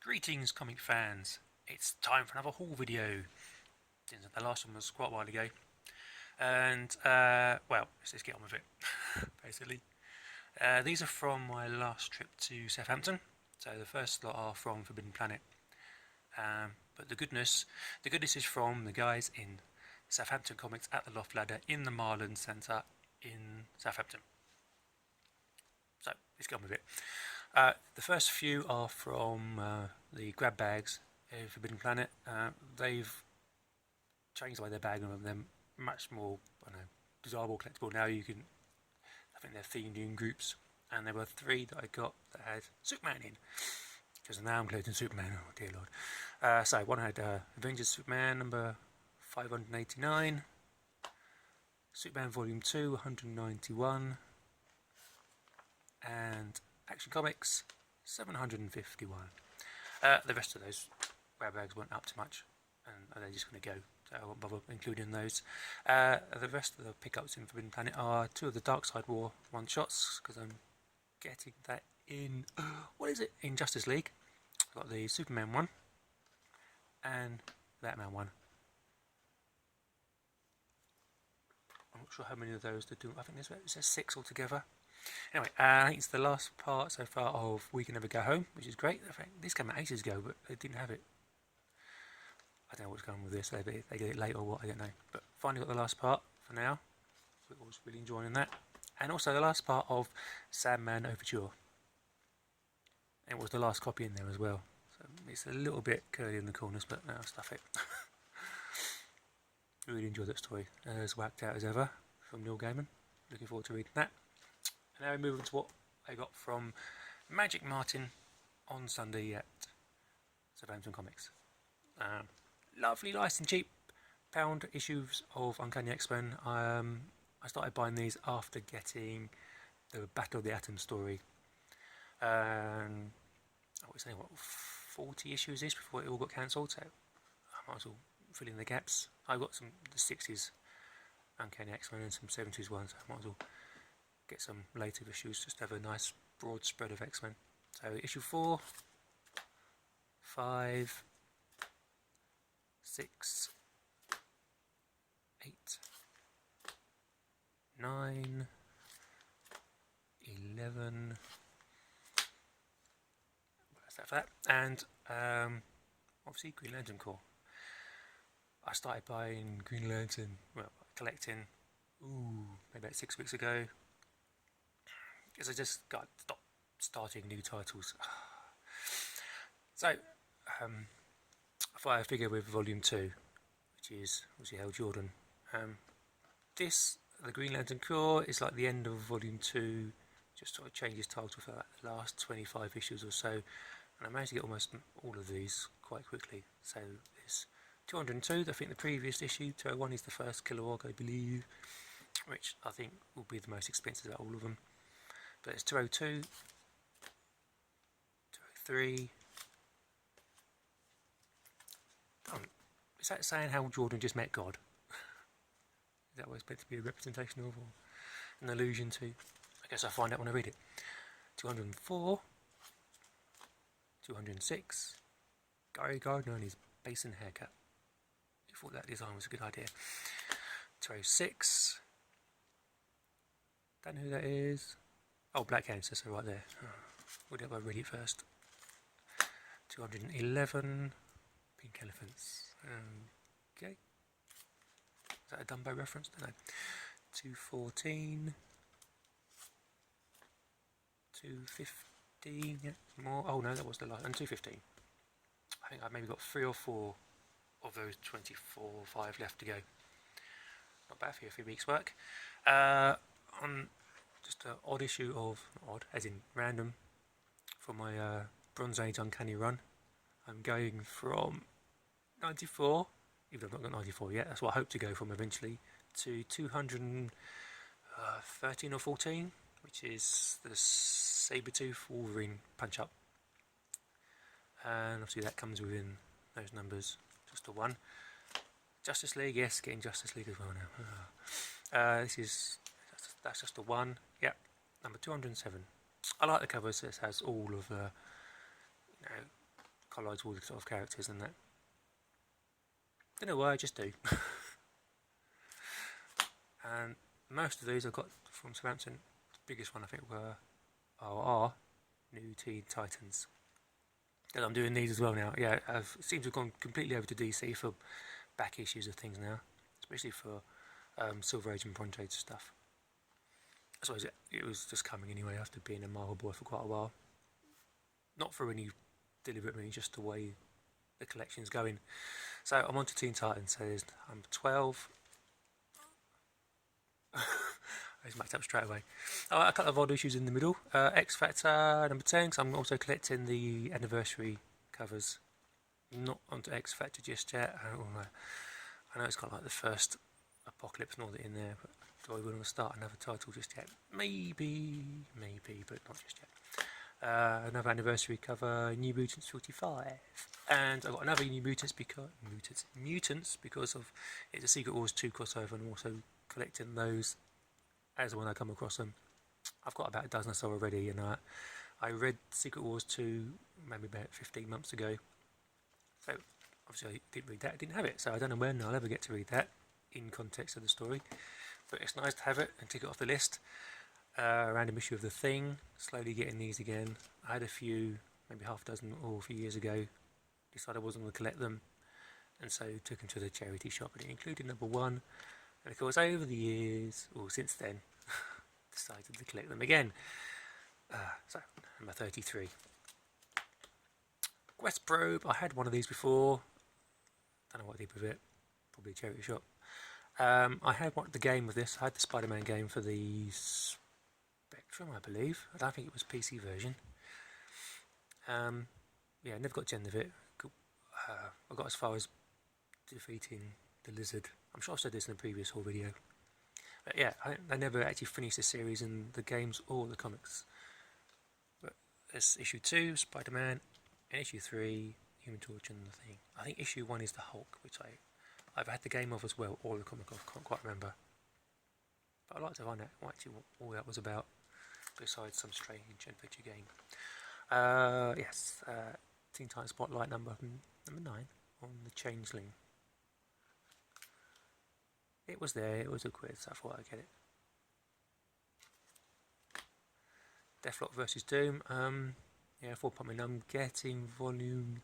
Greetings comic fans, it's time for another haul video. Since the last one was quite a while ago. And, well, let's just get on with it, basically. These are from my last trip to Southampton. So the first lot are from Forbidden Planet. But the goodness is from the guys in Southampton Comics at the Loft Ladder in the Marlin Centre in Southampton. So, let's get on with it. The first few are from the grab bags in Forbidden Planet. They've changed the way they're bagging them. They're much more, desirable, collectible now. I think they're themed in groups. And there were 3 that I got that had Superman in. Because now I'm collecting Superman, oh dear lord. So one had Avengers Superman number 589. Superman Volume 2, 191. And Action Comics 751. The rest of those grab bags weren't up to much, and they're just going to go, so I won't bother including those. The rest of the pickups in Forbidden Planet are 2 of the Darkseid War one-shots, because I'm getting that in, in Justice League. I've got the Superman one and Batman one. I'm not sure how many of those to do. I think there's 6 altogether. Anyway, I think it's the last part so far of We Can Never Go Home, which is great. I think this came out ages ago, but they didn't have it. I don't know what's going on with this. They get it late or what, I don't know. But finally got the last part for now. So I was really enjoying that. And also the last part of Sandman Overture. It was the last copy in there as well. So it's a little bit curly in the corners, but no, I'll stuff it. Really enjoyed that story. As whacked out as ever from Neil Gaiman. Looking forward to reading that. And now we move on to what I got from Magic Martin on Sunday at Southampton Comics. Lovely, nice and cheap pound issues of Uncanny X-Men. I started buying these after getting the Battle of the Atom story. I would say, 40 issues-ish before it all got cancelled, so I might as well fill in the gaps. I got the 60s Uncanny X-Men and some 70s ones, so I might as well get some later issues, just to have a nice broad spread of X-Men. So issue 4, 5, 6, 8, 9, 11. That's that for that. And obviously Green Lantern Corps. I started buying Green Lantern, collecting, maybe about 6 weeks ago. Because I just got stopped starting new titles. So, I thought I'd figure with Volume 2, which is obviously Hal Jordan. The Green Lantern Corps is like the end of Volume 2, just sort of changes title for like the last 25 issues or so. And I managed to get almost all of these quite quickly. So there's 202, I think the previous issue, 201 is the first Kilowog, I believe, which I think will be the most expensive out of all of them. But it's 202, 203. Is that saying how Jordan just met God? Is that what it's meant to be a representation of, or an allusion to? I guess I'll find out when I read it. 204, 206. Gary Gardner and his basin haircut. I thought that design was a good idea. 206. Don't know who that is. Oh, Black Cancer, so right there. We'll have to read it first. 211. Pink Elephants. Okay. Is that a Dumbo reference? I don't know. 214. 215. Yeah, more. Oh no, that was the last. And 215. I think I've maybe got 3 or 4 of those 24 or 5 left to go. Not bad for a few weeks' work. On just an odd issue of, odd, as in random, for my Bronze Age Uncanny run. I'm going from 94, even though I've not got 94 yet, that's what I hope to go from eventually, to 213 or 14, which is the Sabretooth Wolverine punch-up. And obviously that comes within those numbers, just a 1. Justice League, yes, getting Justice League as well now. That's just a 1. Yep, number 207. I like the covers. It has all of the, collides with all the sort of characters and that. Don't know why, I just do. And most of these I got from Southampton. The biggest one I think are New Teen Titans. And I'm doing these as well now. Yeah, I've seemed to have gone completely over to DC for back issues of things now, especially for Silver Age and Bronze Age stuff. I suppose it was just coming anyway after being a Marvel boy for quite a while. Not for any deliberate meaning, just the way the collection's going. So I'm on to Teen Titans. So I'm 12. I just maxed up straight away. A couple of odd issues in the middle. X Factor number 10, because I'm also collecting the anniversary covers. Not onto X Factor just yet. I know it's got like the first Apocalypse and all that in there, but do I want to start another title just yet? Maybe, but not just yet. Another anniversary cover, New Mutants 45, and I got another New Mutants because of it's a Secret Wars 2 crossover, and I'm also collecting those as when I come across them. I've got about a dozen or so already, and I read Secret Wars 2 maybe about 15 months ago, so obviously I didn't read that, I didn't have it, so I don't know when I'll ever get to read that in context of the story, but it's nice to have it and tick it off the list. Random issue of The Thing, slowly getting these again. I had a few, maybe half a dozen or a few years ago, decided I wasn't going to collect them, and so took them to the charity shop, and it included number 1, and of course over the years, or since then, decided to collect them again. So, number 33. Quest Probe, I had one of these before, don't know what I did with it, probably a charity shop. I had the game with this, I had the Spider-Man game for the Spectrum, I believe. I don't think it was PC version. Yeah, never got to the end of it. I got as far as defeating the lizard. I'm sure I've said this in a previous whole video. But yeah, I never actually finished the series in the games or the comics. But there's issue 2, Spider-Man, and issue 3, Human Torch and The Thing. I think issue 1 is the Hulk, which I've had the game of as well, or the comic of, can't quite remember. But I'd like to find out what actually all that was about, besides some strange adventure game. Yes, Teen Titans Spotlight number 9 on the Changeling. It was there, it was a quiz, so I thought I'd get it. Deathlock vs Doom, yeah, 4.9. I'm getting volume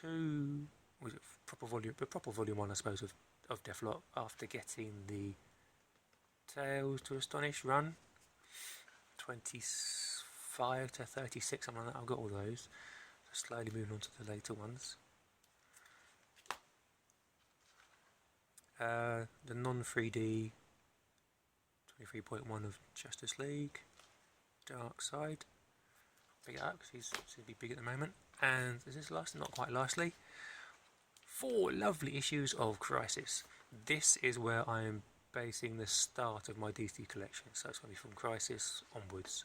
2, was it proper volume 1 I suppose of Deathlock, after getting the Tales to Astonish run, 25 to 36, something like that. I've got all those, so slowly moving on to the later ones. The non-3D 23.1 of Justice League, Dark Side, big it up because he's seems to be big at the moment. And is this last? Not quite lastly, 4 lovely issues of Crisis. This is where I am basing the start of my DC collection, so it's going to be from Crisis onwards,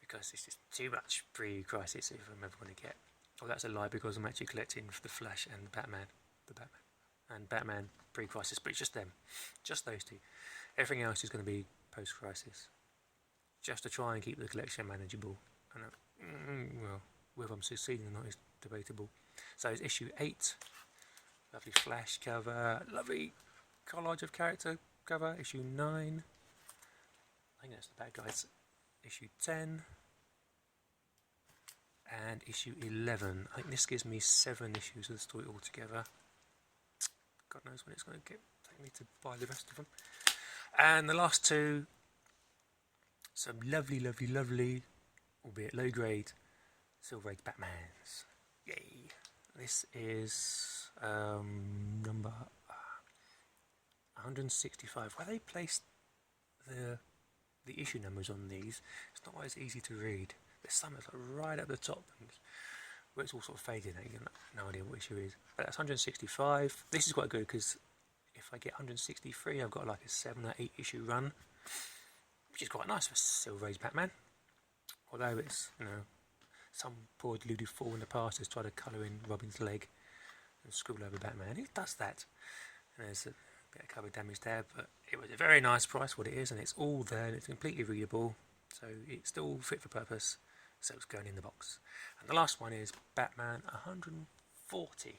because it's just too much pre-Crisis if I'm ever going to get. Oh, that's a lie, because I'm actually collecting The Flash and Batman, and Batman pre-Crisis, but it's just them, just those 2. Everything else is going to be post-Crisis, just to try and keep the collection manageable. And well, whether I'm succeeding or not is debatable. So it's issue 8, lovely Flash cover, lovely collage of character cover. Issue 9, I think that's the bad guys. Issue 10 and issue 11. I think this gives me 7 issues of the story altogether. God knows when it's going to take me to buy the rest of them. And the last 2, some lovely, albeit low grade, Silver Age Batmans. Yay! This is number 165. Where they placed the issue numbers on these, it's not always easy to read. There's some that's like right at the top, where it's all sort of fading out. You have no idea what issue it is. But that's 165. This is quite good because if I get 163, I've got like a 7 or 8 issue run, which is quite nice for Silver Age Batman. Although it's, you know, some poor deluded fool in the past has tried to colour in Robin's leg and scribble over Batman. He does that. And there's a bit of cover damage there, but it was a very nice price what it is, and it's all there, and it's completely readable, so it's still fit for purpose. so it's going in the box. And the last one is Batman 140,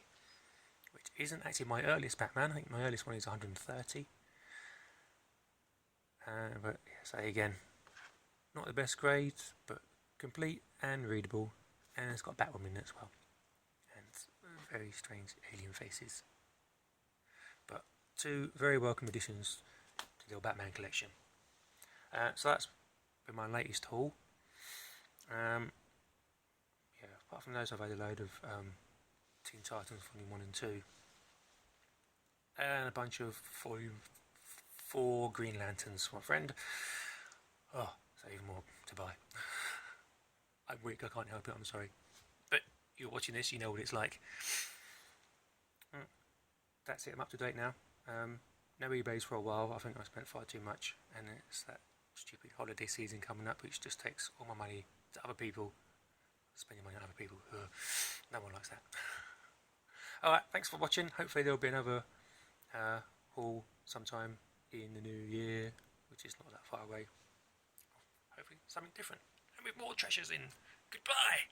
which isn't actually my earliest Batman. I think my earliest one is 130. But say again, not the best grade, but complete and readable, and it's got Batwoman in it as well, and very strange alien faces. But two very welcome additions to the old Batman collection. So that's been my latest haul. Yeah, apart from those, I've had a load of Teen Titans Volume 1 and 2, and a bunch of Volume 4 Green Lanterns for my friend. Oh, so even more to buy. I'm weak, I can't help it, I'm sorry. But you're watching this, you know what it's like. That's it, I'm up to date now. No eBays for a while. I think I spent far too much, and it's that stupid holiday season coming up which just takes all my money to other people. Spending money on other people. No one likes that. Alright, thanks for watching. Hopefully there'll be another haul sometime in the new year, which is not that far away. Hopefully something different, and with more treasures in. Goodbye!